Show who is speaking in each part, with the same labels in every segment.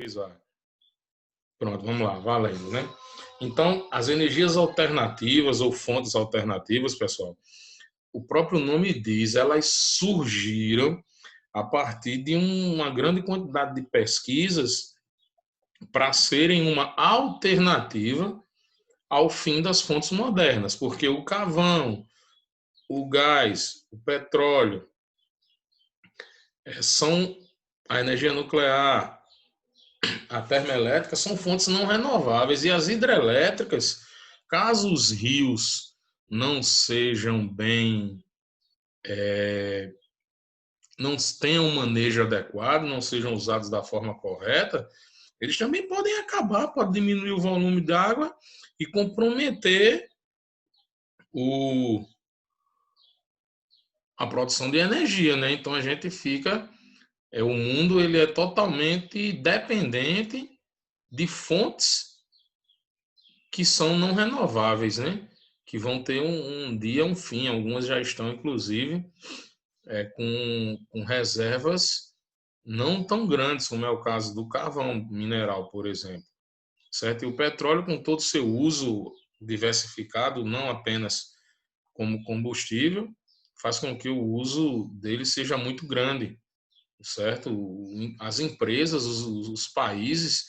Speaker 1: pesquisar. Pronto, vamos lá, valendo, né? Então, as energias alternativas ou fontes alternativas, pessoal, o próprio nome diz, elas surgiram a partir de uma grande quantidade de pesquisas para serem uma alternativa ao fim das fontes modernas, porque o carvão, o gás, o petróleo, são a energia nuclear, a termoelétrica, são fontes não renováveis. E as hidrelétricas, caso os rios não sejam bem, não tenham um manejo adequado, não sejam usados da forma correta, eles também podem acabar, pode diminuir o volume d'água e comprometer o, a produção de energia, né? Então a gente fica, o mundo ele é totalmente dependente de fontes que são não renováveis, né? Que vão ter um dia um fim. Algumas já estão, inclusive, com reservas não tão grandes, como é o caso do carvão mineral, por exemplo. Certo? E o petróleo, com todo o seu uso diversificado, não apenas como combustível, faz com que o uso dele seja muito grande, certo? As empresas, os países,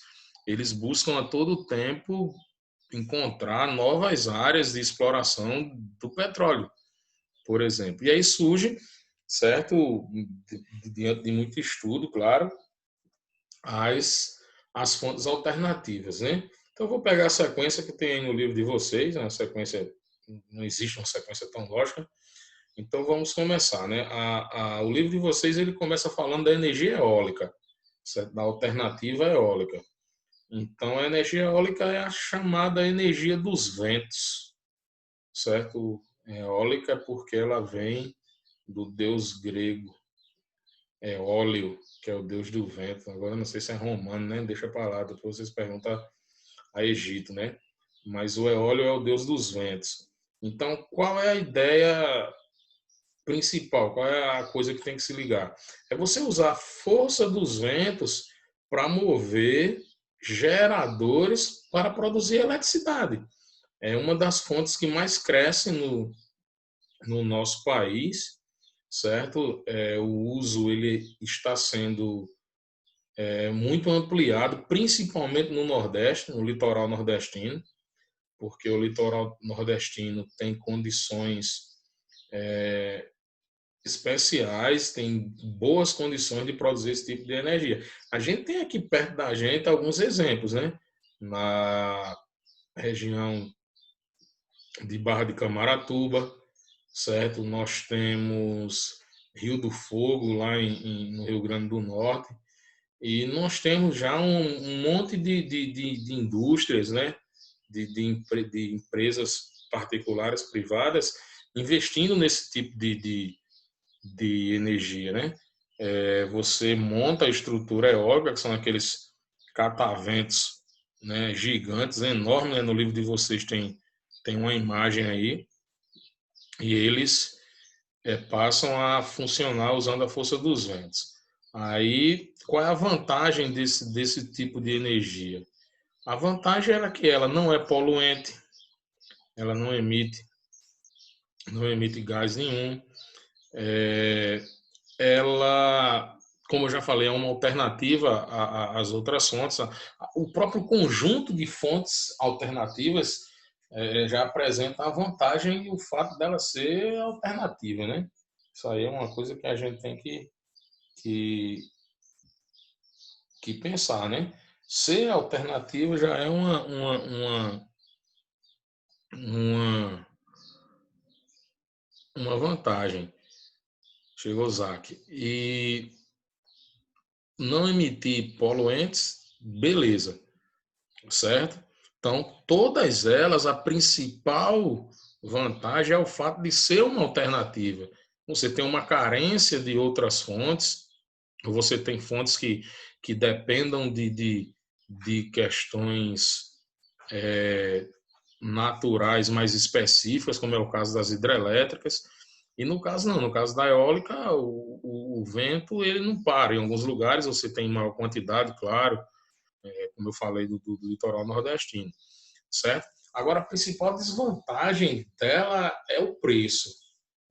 Speaker 1: eles buscam a todo tempo encontrar novas áreas de exploração do petróleo, por exemplo. E aí surge, certo, diante de muito estudo, claro, as fontes alternativas, né? Então, eu vou pegar a sequência que tem aí no livro de vocês, uma sequência, não existe uma sequência tão lógica. Então, vamos começar, né? O livro de vocês, ele começa falando da energia eólica, certo? Da alternativa eólica. Então, a energia eólica é a chamada energia dos ventos, certo? Eólica porque ela vem do deus grego Eólio, que é o deus do vento. Agora não sei se é romano, né? Deixa para lá, depois vocês perguntam a Egito, né? Mas o Eólio é o deus dos ventos. Então, qual é a ideia principal? Qual é a coisa que tem que se ligar? É você usar a força dos ventos para mover geradores para produzir eletricidade. É uma das fontes que mais cresce no nosso país, certo? O uso ele está sendo muito ampliado, principalmente no Nordeste, no litoral nordestino, porque o litoral nordestino tem condições especiais, tem boas condições de produzir esse tipo de energia. A gente tem aqui perto da gente alguns exemplos, né? Na região de Barra de Camaratuba, certo? Nós temos Rio do Fogo, lá no Rio Grande do Norte, e nós temos já um monte de indústrias, né? De empresas particulares, privadas, investindo nesse tipo de energia, né? Você monta a estrutura eólica, que são aqueles cataventos, né, gigantes, enormes, né? No livro de vocês tem uma imagem aí, e eles passam a funcionar usando a força dos ventos. Aí, qual é a vantagem desse tipo de energia? A vantagem é que ela não é poluente, ela não emite gás nenhum. Ela, como eu já falei, é uma alternativa às outras fontes. O próprio conjunto de fontes alternativas já apresenta a vantagem e o fato dela ser alternativa, né? Isso aí é uma coisa que a gente tem que, que pensar, né? Ser alternativa já é uma, uma vantagem. Chegou o Zac. E não emitir poluentes, beleza, certo? Então, todas elas, a principal vantagem é o fato de ser uma alternativa. Você tem uma carência de outras fontes, ou você tem fontes que dependam de questões naturais mais específicas, como é o caso das hidrelétricas. E no caso não, no caso da eólica, o vento ele não para. Em alguns lugares você tem maior quantidade, claro, como eu falei, do litoral nordestino, certo? Agora, a principal desvantagem dela é o preço.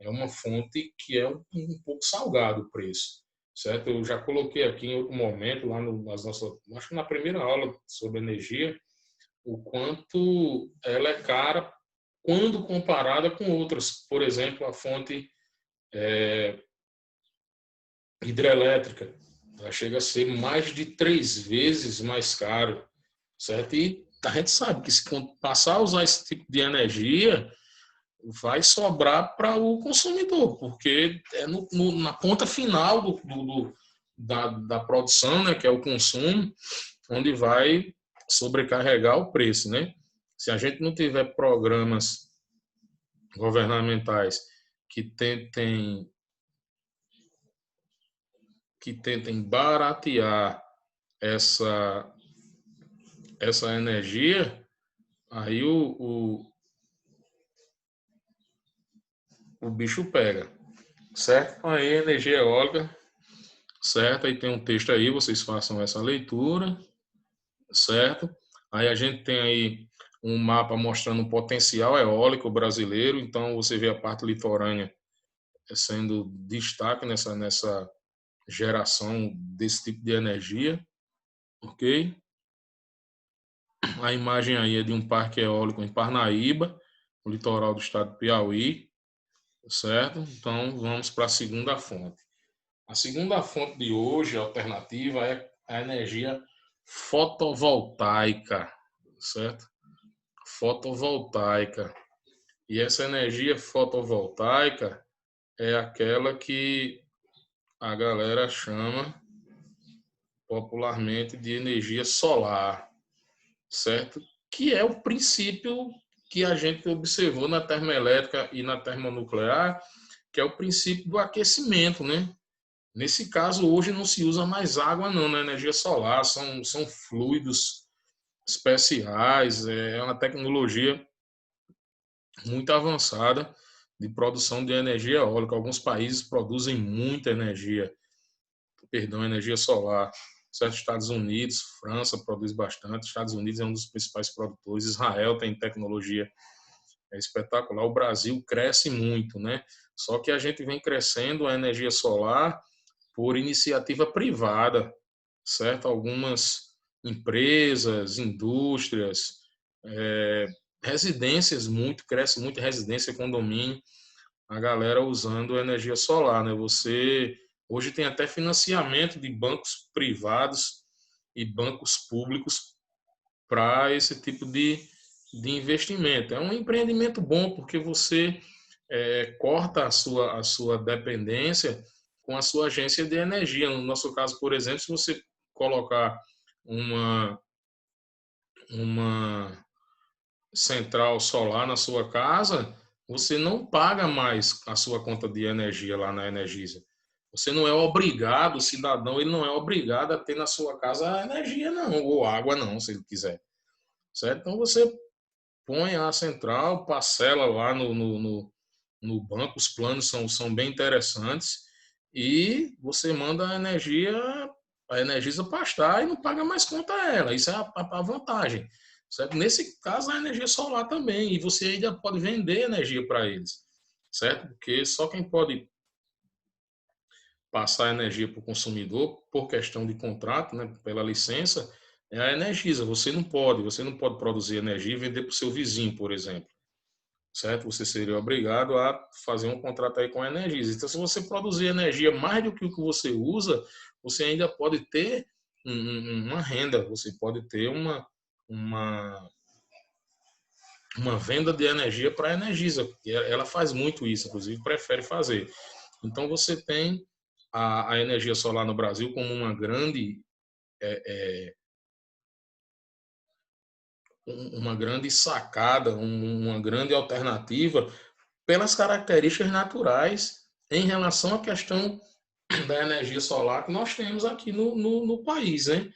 Speaker 1: É uma fonte que é um pouco salgado o preço, certo? Eu já coloquei aqui em outro momento, lá nas nossas, acho que na primeira aula sobre energia, o quanto ela é cara quando comparada com outras. Por exemplo, a fonte hidrelétrica. Ela chega a ser mais de 3 vezes mais caro, certo? E a gente sabe que se passar a usar esse tipo de energia, vai sobrar para o consumidor, porque é na ponta final da produção, né, que é o consumo, onde vai sobrecarregar o preço, né? Se a gente não tiver programas governamentais que tentem baratear essa energia, aí o bicho pega, certo? Aí energia eólica, certo? Aí tem um texto aí, vocês façam essa leitura, certo? Aí a gente tem aí um mapa mostrando o potencial eólico brasileiro, então você vê a parte litorânea sendo destaque nessa geração desse tipo de energia, ok? A imagem aí é de um parque eólico em Parnaíba, no litoral do estado do Piauí, certo? Então vamos para a segunda fonte. A segunda fonte de hoje, alternativa, é a energia fotovoltaica, certo? Fotovoltaica. E essa energia fotovoltaica é aquela que a galera chama popularmente de energia solar, certo? Que é o princípio que a gente observou na termoelétrica e na termonuclear, que é o princípio do aquecimento, né? Nesse caso, hoje não se usa mais água não na energia solar, são fluidos especiais, é uma tecnologia muito avançada de produção de energia eólica. Alguns países produzem muita energia solar. Certo? Estados Unidos, França produz bastante. Estados Unidos é um dos principais produtores. Israel tem tecnologia espetacular. O Brasil cresce muito, né? Só que a gente vem crescendo a energia solar por iniciativa privada, certo? Algumas empresas, indústrias, residências cresce muito residência, condomínio, a galera usando energia solar, né? Você hoje tem até financiamento de bancos privados e bancos públicos para esse tipo de investimento. É um empreendimento bom porque você corta a sua dependência com a sua agência de energia. No nosso caso, por exemplo, se você colocar uma central solar na sua casa, você não paga mais a sua conta de energia lá na Energisa. Você não é obrigado, o cidadão, ele não é obrigado a ter na sua casa energia, não, ou água, não, se ele quiser. Certo? Então você põe a central, parcela lá no banco, os planos são bem interessantes e você manda a Energisa pastar e não paga mais conta a ela. Isso é a vantagem. Certo? Nesse caso, a energia solar também, e você ainda pode vender energia para eles, certo? Porque só quem pode passar energia para o consumidor por questão de contrato, né, pela licença, é a Energisa. Você não pode produzir energia e vender para o seu vizinho, por exemplo, certo? Você seria obrigado a fazer um contrato aí com a Energisa. Então, se você produzir energia mais do que o que você usa, você ainda pode ter uma renda, você pode ter uma, uma venda de energia para a Energisa, porque ela faz muito isso, inclusive prefere fazer. Então, você tem a energia solar no Brasil como uma grande sacada, uma grande alternativa pelas características naturais em relação à questão da energia solar que nós temos aqui no país, né?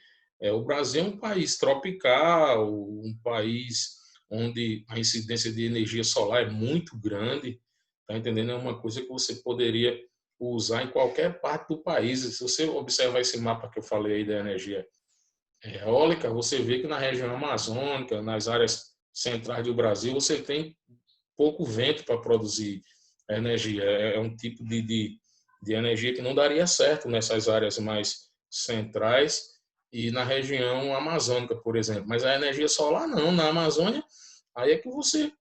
Speaker 1: O Brasil é um país tropical, um país onde a incidência de energia solar é muito grande, tá entendendo? É uma coisa que você poderia usar em qualquer parte do país. Se você observar esse mapa que eu falei aí da energia eólica, você vê que na região amazônica, nas áreas centrais do Brasil, você tem pouco vento para produzir energia. É um tipo de energia que não daria certo nessas áreas mais centrais e na região amazônica, por exemplo. Mas a energia solar, não. Na Amazônia, aí é que você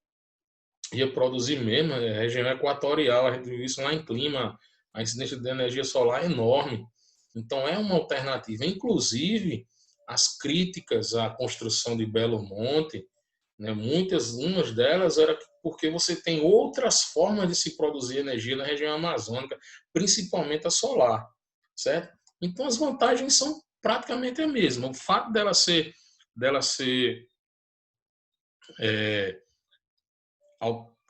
Speaker 1: ia produzir mesmo. A região equatorial, a gente viu isso lá em clima, a incidência de energia solar é enorme. Então, é uma alternativa. Inclusive, as críticas à construção de Belo Monte, né, umas delas era porque você tem outras formas de se produzir energia na região amazônica, principalmente a solar, certo? Então, as vantagens são praticamente a mesma. O fato dela ser é,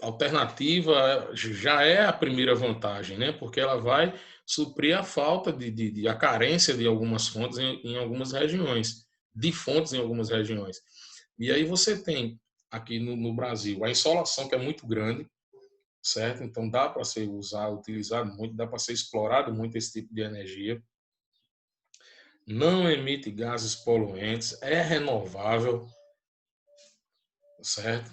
Speaker 1: alternativa já é a primeira vantagem, né? Porque ela vai suprir a falta a carência de algumas fontes em algumas regiões, de fontes em algumas regiões. E aí você tem aqui no Brasil a insolação que é muito grande, certo? Então dá para ser utilizado muito, dá para ser explorado muito esse tipo de energia. Não emite gases poluentes, é renovável, certo?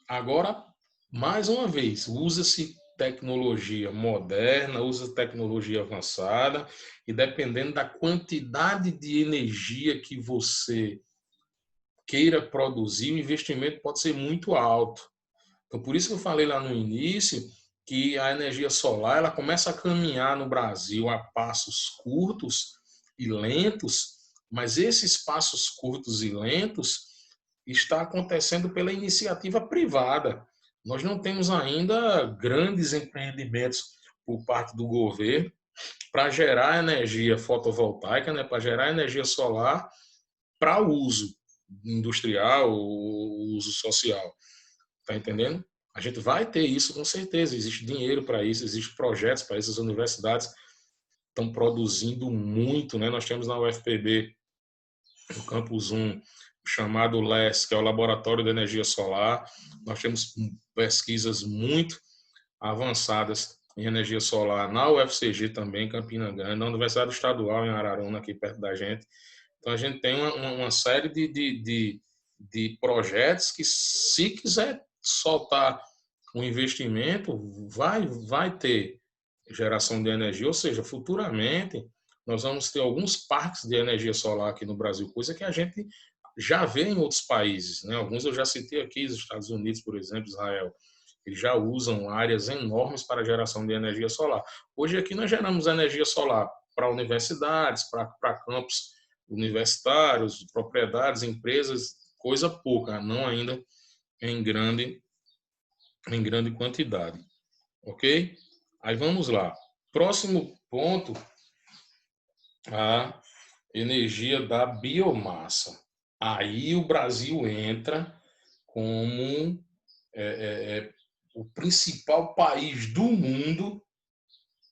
Speaker 1: Agora, mais uma vez, usa-se tecnologia moderna, usa tecnologia avançada, e dependendo da quantidade de energia que você queira produzir, o investimento pode ser muito alto. Então, por isso que eu falei lá no início que a energia solar ela começa a caminhar no Brasil a passos curtos e lentos, mas esses passos curtos e lentos está acontecendo pela iniciativa privada. Nós não temos ainda grandes empreendimentos por parte do governo para gerar energia fotovoltaica, né, para gerar energia solar para uso industrial ou uso social. Tá entendendo? A gente vai ter isso com certeza. Existe dinheiro para isso, existem projetos para isso. As universidades estão produzindo muito, né? Nós temos na UFPB, no Campus 1, chamado LES, que é o Laboratório de Energia Solar. Nós temos pesquisas muito avançadas em energia solar na UFCG também, em Campina Grande, na Universidade Estadual em Araruna, aqui perto da gente. Então, a gente tem uma série de projetos que, se quiser soltar um investimento, vai ter geração de energia, ou seja, futuramente nós vamos ter alguns parques de energia solar aqui no Brasil, coisa que a gente já vê em outros países, né? Alguns eu já citei aqui, os Estados Unidos, por exemplo, Israel, eles já usam áreas enormes para geração de energia solar. Hoje aqui nós geramos energia solar para universidades, para campos universitários, propriedades, empresas, coisa pouca, não ainda em grande quantidade, ok? Aí vamos lá. Próximo ponto, a energia da biomassa. Aí o Brasil entra como o principal país do mundo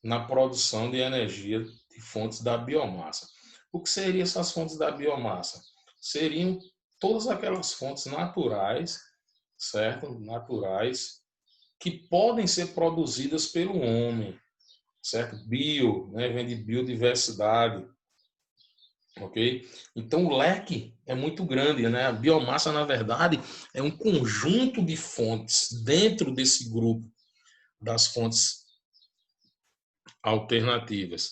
Speaker 1: na produção de energia de fontes da biomassa. O que seriam essas fontes da biomassa? Seriam todas aquelas fontes naturais, certo? Naturais, que podem ser produzidas pelo homem, certo? Bio, né? Vem de biodiversidade, ok? Então o leque é muito grande, né? A biomassa, na verdade, é um conjunto de fontes dentro desse grupo das fontes alternativas.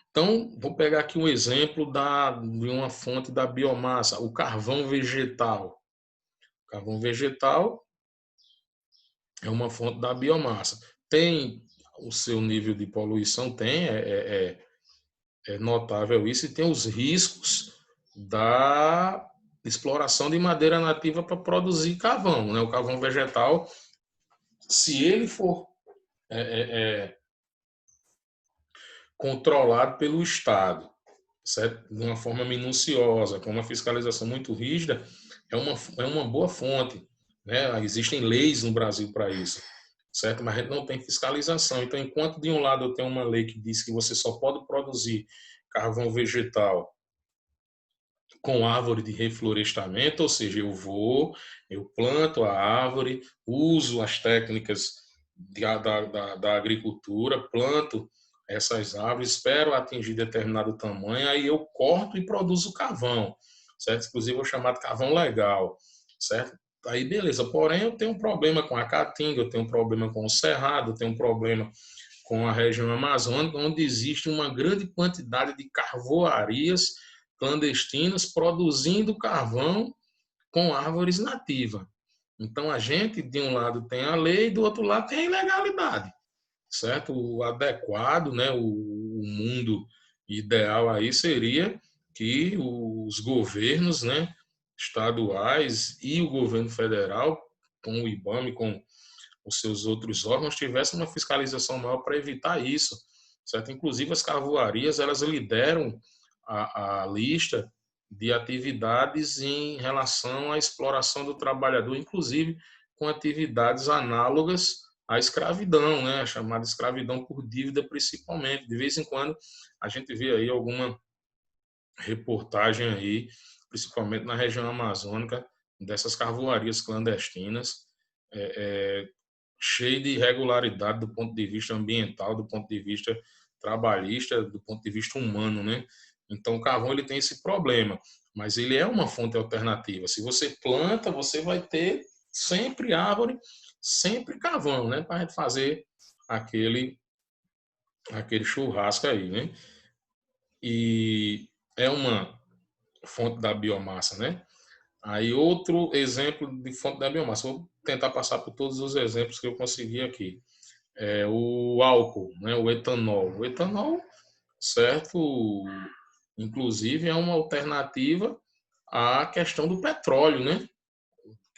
Speaker 1: Então, vou pegar aqui um exemplo de uma fonte da biomassa, o carvão vegetal. O carvão vegetal é uma fonte da biomassa. Tem o seu nível de poluição, é notável isso, e tem os riscos da exploração de madeira nativa para produzir carvão. Né? O carvão vegetal, se ele for é, é, é, controlado pelo Estado, certo? De uma forma minuciosa, com uma fiscalização muito rígida, é uma boa fonte. Né? Existem leis no Brasil para isso, certo? Mas a gente não tem fiscalização. Então, enquanto de um lado eu tenho uma lei que diz que você só pode produzir carvão vegetal com árvore de reflorestamento, ou seja, eu planto a árvore, uso as técnicas da agricultura, planto essas árvores, espero atingir determinado tamanho, aí eu corto e produzo carvão. certo? Inclusive, é o chamado carvão legal, certo? Aí, beleza. Porém, eu tenho um problema com a caatinga, eu tenho um problema com o cerrado, eu tenho um problema com a região amazônica, onde existe uma grande quantidade de carvoarias clandestinas produzindo carvão com árvores nativas. Então, a gente, de um lado, tem a lei, do outro lado, tem a ilegalidade, certo? O adequado, né, o mundo ideal aí seria que os governos, né, estaduais e o governo federal, com o IBAMA, com os seus outros órgãos, tivessem uma fiscalização maior para evitar isso, certo? Inclusive, as carvoarias, elas lideram a lista de atividades em relação à exploração do trabalhador, inclusive com atividades análogas à escravidão, né? A chamada escravidão por dívida, principalmente. De vez em quando, a gente vê aí alguma reportagem aí, principalmente na região amazônica, dessas carvoarias clandestinas, cheio de irregularidade do ponto de vista ambiental, do ponto de vista trabalhista, do ponto de vista humano, né? Então, o carvão ele tem esse problema, mas ele é uma fonte alternativa. Se você planta, você vai ter sempre árvore, sempre carvão, né? Para a gente fazer aquele, aquele churrasco aí, né? E é uma fonte da biomassa, né? Aí outro exemplo de fonte da biomassa. Vou tentar passar por todos os exemplos que eu consegui aqui. O álcool, né, o etanol. O etanol, certo? Inclusive é uma alternativa à questão do petróleo, né?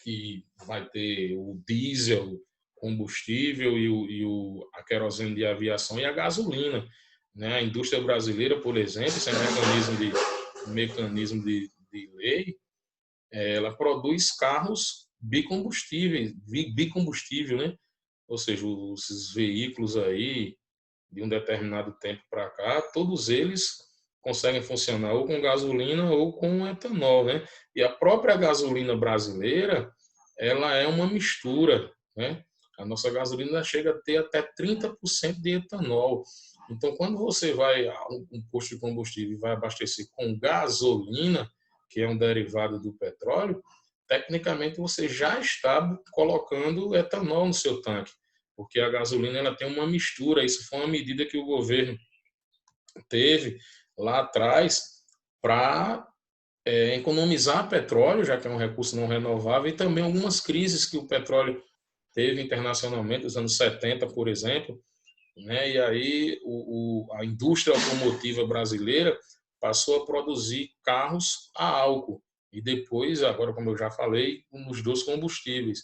Speaker 1: Que vai ter o diesel, combustível a querosene de aviação e a gasolina, né? A indústria brasileira, por exemplo, esse é mecanismo de lei, ela produz carros bicombustíveis, bicombustível, né? Ou seja, esses veículos aí de um determinado tempo para cá, todos eles conseguem funcionar ou com gasolina ou com etanol, né? E a própria gasolina brasileira, ela é uma mistura, né? A nossa gasolina chega a ter até 30% de etanol. Então, quando você vai a um posto de combustível e vai abastecer com gasolina, que é um derivado do petróleo, tecnicamente você já está colocando etanol no seu tanque, porque a gasolina ela tem uma mistura. Isso foi uma medida que o governo teve lá atrás para economizar petróleo, já que é um recurso não renovável, e também algumas crises que o petróleo teve internacionalmente, nos anos 70, por exemplo, né? E aí a indústria automotiva brasileira passou a produzir carros a álcool e depois, agora como eu já falei, nos dois combustíveis.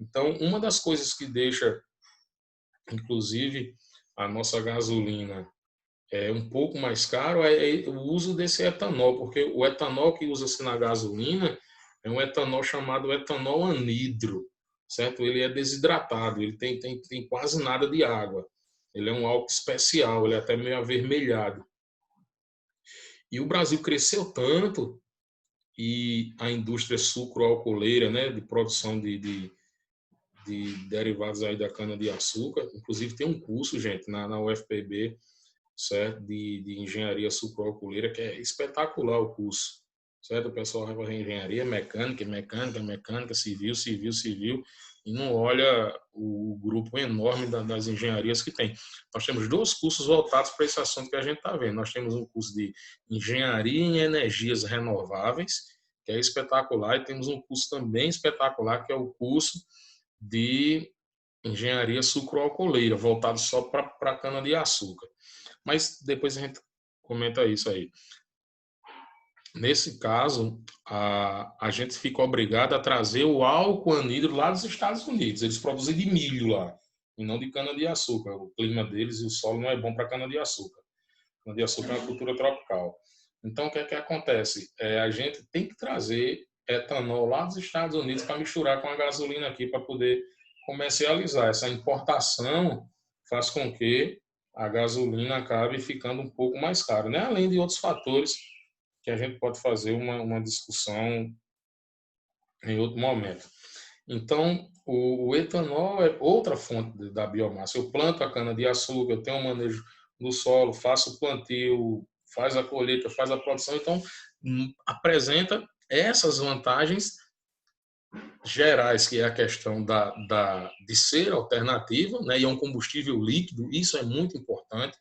Speaker 1: Então, uma das coisas que deixa, inclusive, a nossa gasolina um pouco mais caro é o uso desse etanol, porque o etanol que usa-se na gasolina é um etanol chamado etanol anidro, certo? Ele é desidratado, ele tem quase nada de água. Ele é um álcool especial, ele é até meio avermelhado. E o Brasil cresceu tanto e a indústria sucroalcooleira, né, de produção de derivados aí da cana-de-açúcar, inclusive tem um curso, gente, na UFPB, certo? De engenharia sucroalcooleira, que é espetacular o curso, certo? O pessoal vai fazer engenharia mecânica, mecânica, mecânica, civil, civil, civil, e não olha o grupo enorme das engenharias que tem. Nós temos dois cursos voltados para esse assunto que a gente está vendo. Nós temos um curso de engenharia em energias renováveis, que é espetacular, e temos um curso também espetacular, que é o curso de engenharia sucroalcooleira, voltado só para a cana-de-açúcar. Mas depois a gente comenta isso aí. Nesse caso, a gente fica obrigado a trazer o álcool anidro lá dos Estados Unidos. Eles produzem de milho lá, e não de cana-de-açúcar. O clima deles e o solo não é bom para cana-de-açúcar. Cana-de-açúcar é uma cultura tropical. Então, o que é que acontece? A gente tem que trazer etanol lá dos Estados Unidos para misturar com a gasolina aqui para poder comercializar. Essa importação faz com que a gasolina acabe ficando um pouco mais cara, né? Além de outros fatores que a gente pode fazer uma discussão em outro momento. Então, o etanol é outra fonte da biomassa. Eu planto a cana-de-açúcar, eu tenho um manejo no solo, faço o plantio, faz a colheita, faz a produção, então apresenta essas vantagens gerais, que é a questão de ser alternativa, né, e é um combustível líquido, isso é muito importante,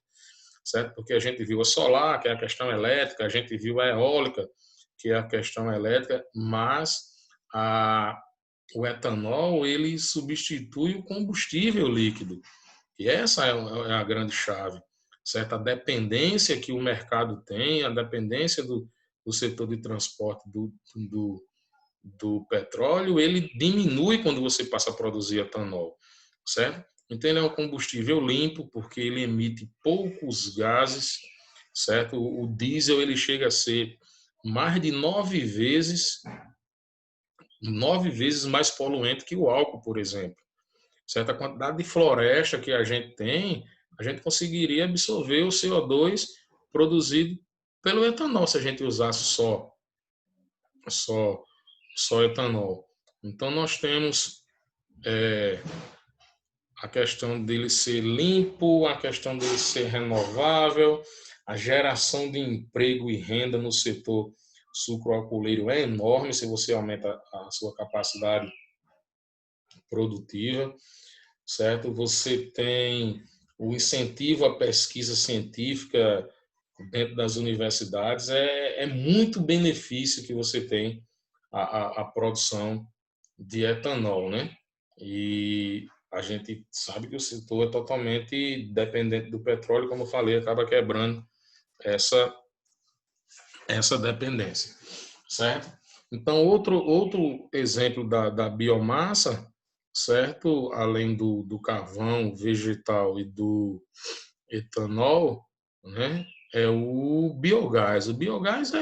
Speaker 1: certo? Porque a gente viu a solar, que é a questão elétrica, a gente viu a eólica, que é a questão elétrica, mas o etanol, ele substitui o combustível líquido. E essa é a grande chave, certo? A dependência que o mercado tem, a dependência do setor de transporte do, do petróleo, ele diminui quando você passa a produzir etanol, certo? Então, ele é um combustível limpo, porque ele emite poucos gases, certo? O diesel, ele chega a ser mais de 9 vezes mais poluente que o álcool, por exemplo. Certa quantidade de floresta que a gente tem, a gente conseguiria absorver o CO2 produzido pelo etanol, se a gente usasse só, só etanol. Então, nós temos a questão dele ser limpo, a questão dele ser renovável, a geração de emprego e renda no setor sucroalcooleiro é enorme se você aumenta a sua capacidade produtiva, certo? Você tem o incentivo à pesquisa científica dentro das universidades, é muito benefício que você tem a produção de etanol, né? E a gente sabe que o setor é totalmente dependente do petróleo, como eu falei, acaba quebrando essa, essa dependência, certo? Então, outro exemplo da biomassa, certo? Além do carvão vegetal e do etanol, né? É o biogás. O biogás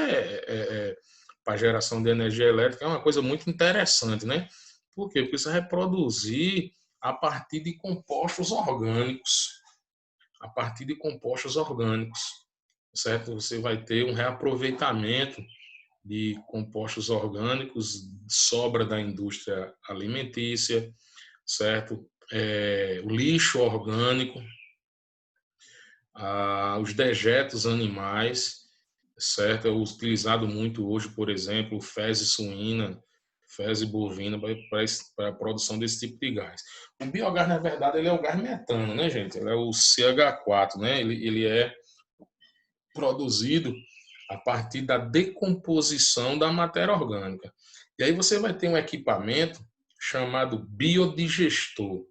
Speaker 1: para geração de energia elétrica é uma coisa muito interessante, né? Por quê? Porque você vai produzir a partir de compostos orgânicos, a partir de compostos orgânicos, certo? Você vai ter um reaproveitamento de compostos orgânicos, sobra da indústria alimentícia, certo? O lixo orgânico, os dejetos animais, certo? É utilizado muito hoje, por exemplo, fezes suína, fezes bovina para a produção desse tipo de gás. O biogás, na verdade, ele é o gás metano, né, gente? Ele é o CH4, né? Ele é produzido a partir da decomposição da matéria orgânica. E aí você vai ter um equipamento chamado biodigestor,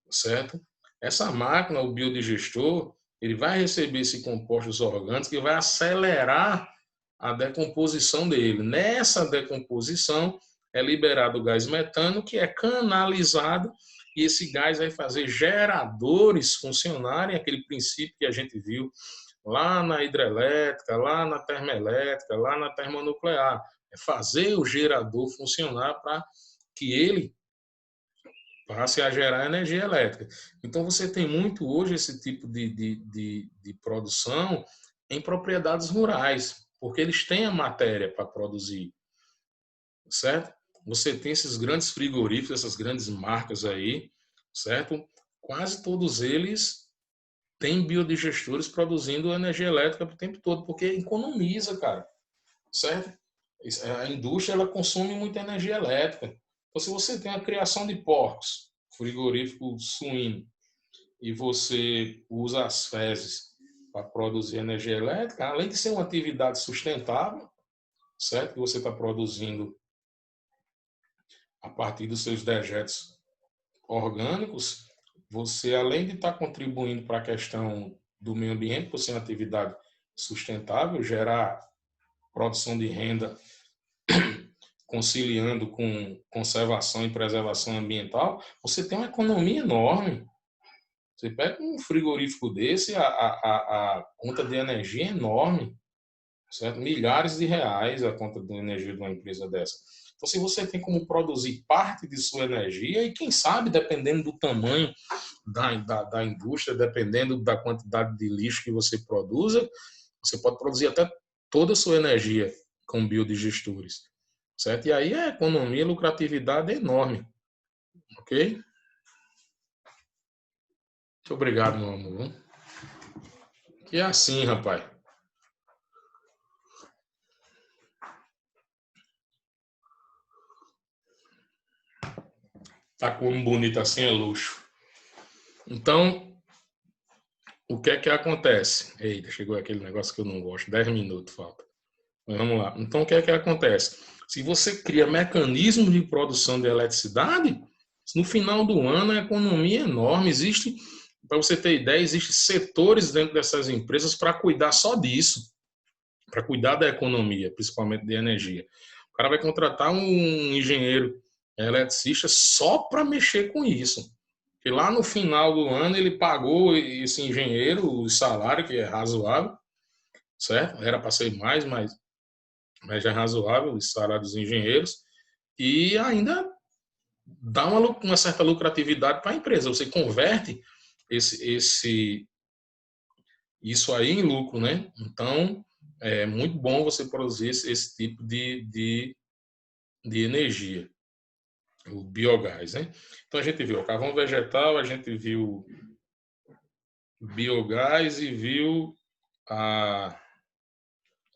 Speaker 1: certo? Essa máquina, o biodigestor, ele vai receber esses compostos orgânicos e vai acelerar a decomposição dele. Nessa decomposição é liberado o gás metano, que é canalizado, e esse gás vai fazer geradores funcionarem, aquele princípio que a gente viu lá na hidrelétrica, lá na termoelétrica, lá na termonuclear. É fazer o gerador funcionar para que ele passe a gerar energia elétrica. Então, você tem muito hoje esse tipo de produção em propriedades rurais, porque eles têm a matéria para produzir, certo? Você tem esses grandes frigoríficos, essas grandes marcas aí, certo? Quase todos eles têm biodigestores produzindo energia elétrica o tempo todo, porque economiza, cara, certo? A indústria ela consome muita energia elétrica. Então, se você tem a criação de porcos, frigorífico suíno, e você usa as fezes para produzir energia elétrica, além de ser uma atividade sustentável, certo? Que você está produzindo a partir dos seus dejetos orgânicos, você, além de estar contribuindo para a questão do meio ambiente, por ser uma atividade sustentável, gerar produção de renda conciliando com conservação e preservação ambiental, você tem uma economia enorme. Você pega um frigorífico desse, a conta de energia é enorme, certo? Milhares de reais a conta de energia de uma empresa dessa. Então, se você tem como produzir parte de sua energia, e quem sabe, dependendo do tamanho da indústria, dependendo da quantidade de lixo que você produza, você pode produzir até toda a sua energia com biodigestores, certo? E aí a economia, a lucratividade é enorme, ok? Muito obrigado, meu amor. Que é assim, rapaz. Tá como bonito assim é luxo. Então, o que é que acontece? Eita, chegou aquele negócio que eu não gosto. 10 minutos falta. Mas vamos lá. Então, o que é que acontece? Se você cria mecanismos de produção de eletricidade, no final do ano a economia é enorme. Existe, para você ter ideia, existem setores dentro dessas empresas para cuidar só disso, para cuidar da economia, principalmente de energia. O cara vai contratar um engenheiro eletricista só para mexer com isso. E lá no final do ano ele pagou esse engenheiro o salário, que é razoável, certo? Era para ser mais, mas já é razoável o salário dos engenheiros, e ainda dá uma certa lucratividade para a empresa. Você converte isso aí em lucro, né? Então, é muito bom você produzir esse tipo de energia, o biogás, né? Então, a gente viu o carvão vegetal, a gente viu o biogás e viu a,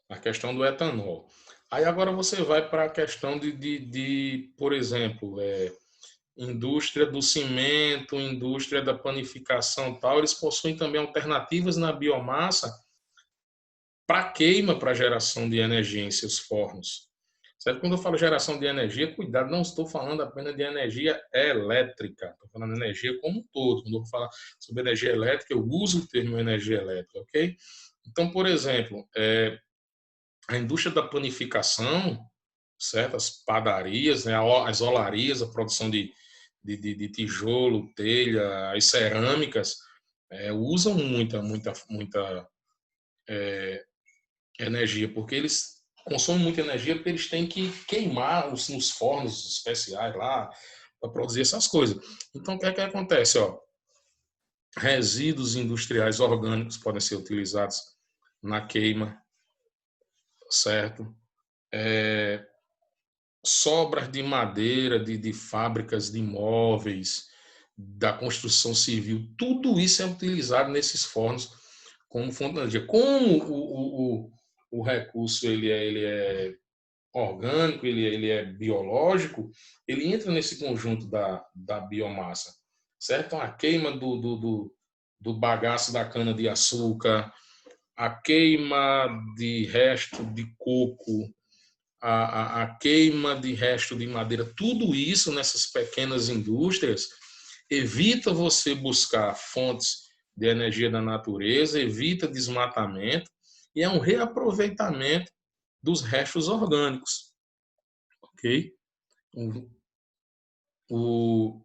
Speaker 1: a questão do etanol. Aí agora você vai para a questão por exemplo, indústria do cimento, indústria da panificação e tal, eles possuem também alternativas na biomassa para queima, para geração de energia em seus fornos. Certo? Quando eu falo geração de energia, cuidado, não estou falando apenas de energia elétrica, estou falando de energia como um todo. Quando eu falo sobre energia elétrica, eu uso o termo energia elétrica, ok? Então, por exemplo, a indústria da panificação, certo? As padarias, né? As olarias, a produção de tijolo, telha, as cerâmicas, usam muita energia, porque eles consomem muita energia, porque eles têm que queimar nos fornos especiais lá para produzir essas coisas. Então, o que é que acontece? Ó? Resíduos industriais orgânicos podem ser utilizados na queima, certo? Sobras de madeira de fábricas de imóveis, da construção civil, tudo isso é utilizado nesses fornos como fonte de energia. Como o recurso ele é orgânico, ele é biológico, ele entra nesse conjunto da biomassa, certo? Então, a queima do bagaço da cana-de-açúcar, a queima de resto de coco, a queima de resto de madeira, tudo isso nessas pequenas indústrias evita você buscar fontes de energia da natureza, evita desmatamento e é um reaproveitamento dos restos orgânicos, ok? O,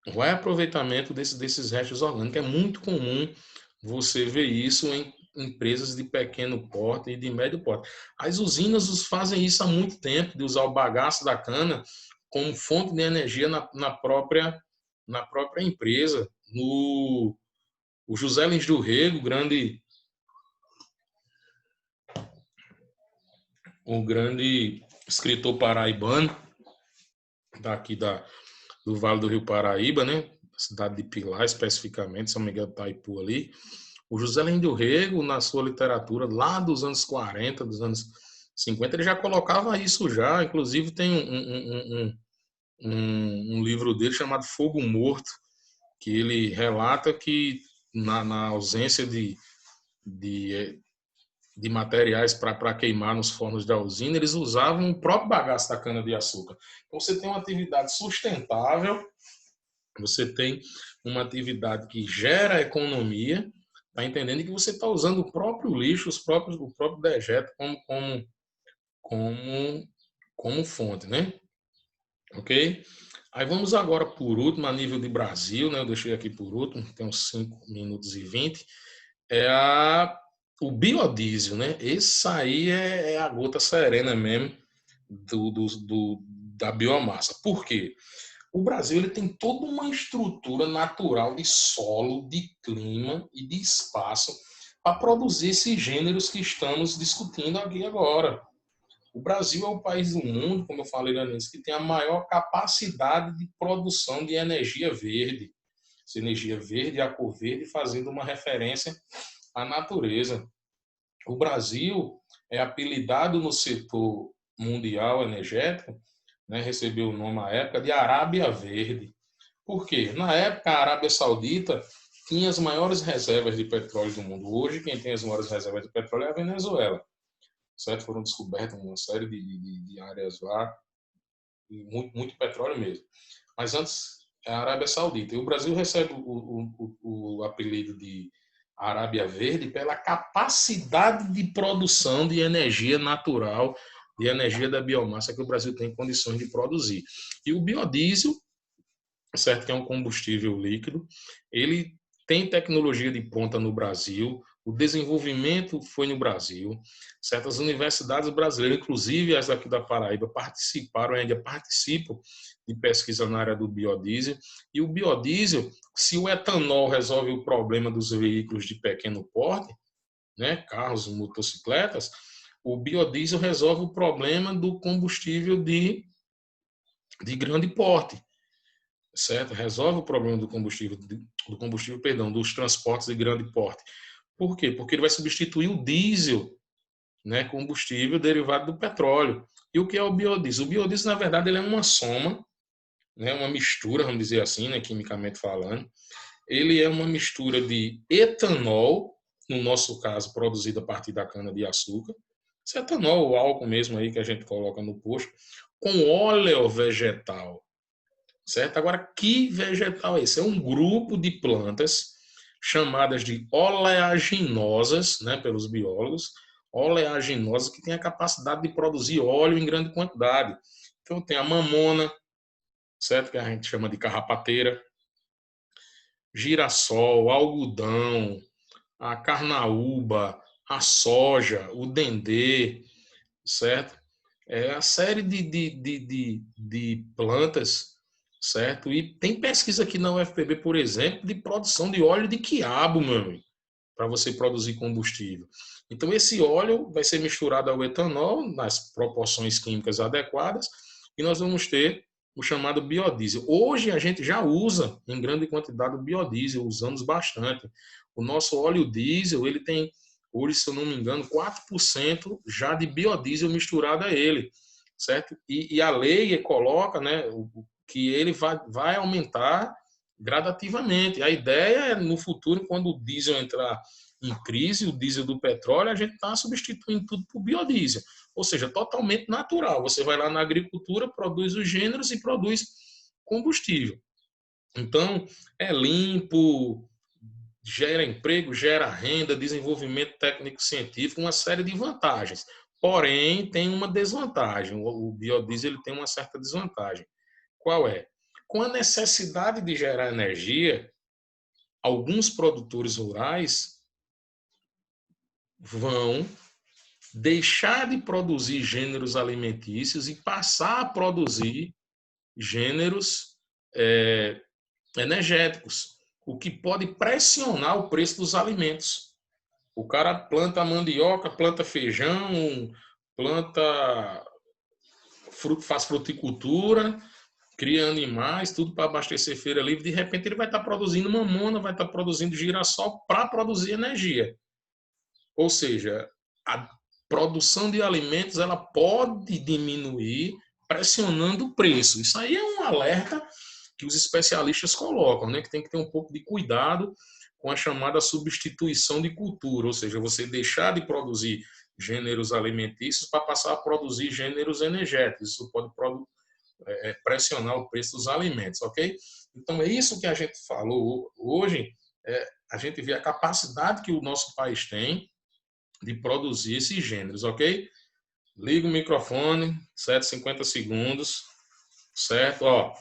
Speaker 1: o reaproveitamento desses restos orgânicos é muito comum você ver isso em empresas de pequeno porte e de médio porte. As usinas fazem isso há muito tempo, de usar o bagaço da cana como fonte de energia na própria empresa. O José Lins do Rego, o grande escritor paraibano, daqui do Vale do Rio Paraíba, né? Cidade de Pilar, especificamente, São Miguel do Taipu ali. O José Lins do Rego, na sua literatura, lá dos anos 40, dos anos 50, ele já colocava isso já. Inclusive tem um livro dele chamado Fogo Morto, que ele relata que na ausência de, de materiais para queimar nos fornos da usina, eles usavam o próprio bagaço da cana-de-açúcar. Então, você tem uma atividade sustentável, você tem uma atividade que gera economia, tá entendendo que você está usando o próprio lixo, o próprio dejeto como, como fonte, né? Ok? Aí vamos agora por último, a nível de Brasil, né? Eu deixei aqui por último, tem uns 5 minutos e 20. É o biodiesel, né? Esse aí é a gota serena mesmo da biomassa. Por quê? O Brasil ele tem toda uma estrutura natural de solo, de clima e de espaço para produzir esses gêneros que estamos discutindo aqui agora. O Brasil é o país do mundo, como eu falei antes, que tem a maior capacidade de produção de energia verde. Essa energia verde, a cor verde, fazendo uma referência à natureza. O Brasil é apelidado no setor mundial energético, né, recebeu o nome à época de Arábia Verde. Por quê? Na época, a Arábia Saudita tinha as maiores reservas de petróleo do mundo. Hoje, quem tem as maiores reservas de petróleo é a Venezuela. Certo? Foram descobertas uma série de áreas lá, e muito petróleo mesmo. Mas antes, é a Arábia Saudita. E o Brasil recebe o apelido de Arábia Verde pela capacidade de produção de energia natural, de energia da biomassa que o Brasil tem condições de produzir. E o biodiesel, certo, que é um combustível líquido, ele tem tecnologia de ponta no Brasil, o desenvolvimento foi no Brasil, certas universidades brasileiras, inclusive as aqui da Paraíba, participaram, ainda participam de pesquisa na área do biodiesel, e o biodiesel, se o etanol resolve o problema dos veículos de pequeno porte, né, carros, motocicletas, o biodiesel resolve o problema do combustível de grande porte, certo? Resolve o problema dos transportes de grande porte. Por quê? Porque ele vai substituir o diesel, né, combustível derivado do petróleo. E o que é o biodiesel? O biodiesel, na verdade, ele é uma soma, né, uma mistura, vamos dizer assim, né, quimicamente falando. Ele é uma mistura de etanol, no nosso caso, produzido a partir da cana-de-açúcar, esse etanol, o álcool mesmo aí que a gente coloca no posto, com óleo vegetal. Certo? Agora, que vegetal é esse? É um grupo de plantas chamadas de oleaginosas, né, pelos biólogos, oleaginosas que têm a capacidade de produzir óleo em grande quantidade. Então, tem a mamona, certo? Que a gente chama de carrapateira, girassol, algodão, a carnaúba, a soja, o dendê, certo? É a série de plantas, certo? E tem pesquisa aqui na UFPB, por exemplo, de produção de óleo de quiabo, meu amigo, para você produzir combustível. Então, esse óleo vai ser misturado ao etanol nas proporções químicas adequadas e nós vamos ter o chamado biodiesel. Hoje a gente já usa em grande quantidade o biodiesel, usamos bastante. O nosso óleo diesel, ele tem hoje, se eu não me engano, 4% já de biodiesel misturado a ele, certo? E a lei coloca, né, que ele vai aumentar gradativamente. A ideia é, no futuro, quando o diesel entrar em crise, o diesel do petróleo, a gente está substituindo tudo por biodiesel. Ou seja, totalmente natural. Você vai lá na agricultura, produz os gêneros e produz combustível. Então, é limpo, gera emprego, gera renda, desenvolvimento técnico-científico, uma série de vantagens. Porém, tem uma desvantagem. O biodiesel ele tem uma certa desvantagem. Qual é? Com a necessidade de gerar energia, alguns produtores rurais vão deixar de produzir gêneros alimentícios e passar a produzir gêneros energéticos, o que pode pressionar o preço dos alimentos. O cara planta mandioca, planta feijão, planta faz fruticultura, cria animais, tudo para abastecer feira livre. De repente ele vai estar produzindo mamona, vai estar produzindo girassol para produzir energia. Ou seja, a produção de alimentos ela pode diminuir pressionando o preço. Isso aí é um alerta que os especialistas colocam, né? Que tem que ter um pouco de cuidado com a chamada substituição de cultura, ou seja, você deixar de produzir gêneros alimentícios para passar a produzir gêneros energéticos. Isso pode pressionar o preço dos alimentos, ok? Então é isso que a gente falou hoje. A gente vê a capacidade que o nosso país tem de produzir esses gêneros, ok? Liga o microfone, certo? 50 segundos, certo? Ó,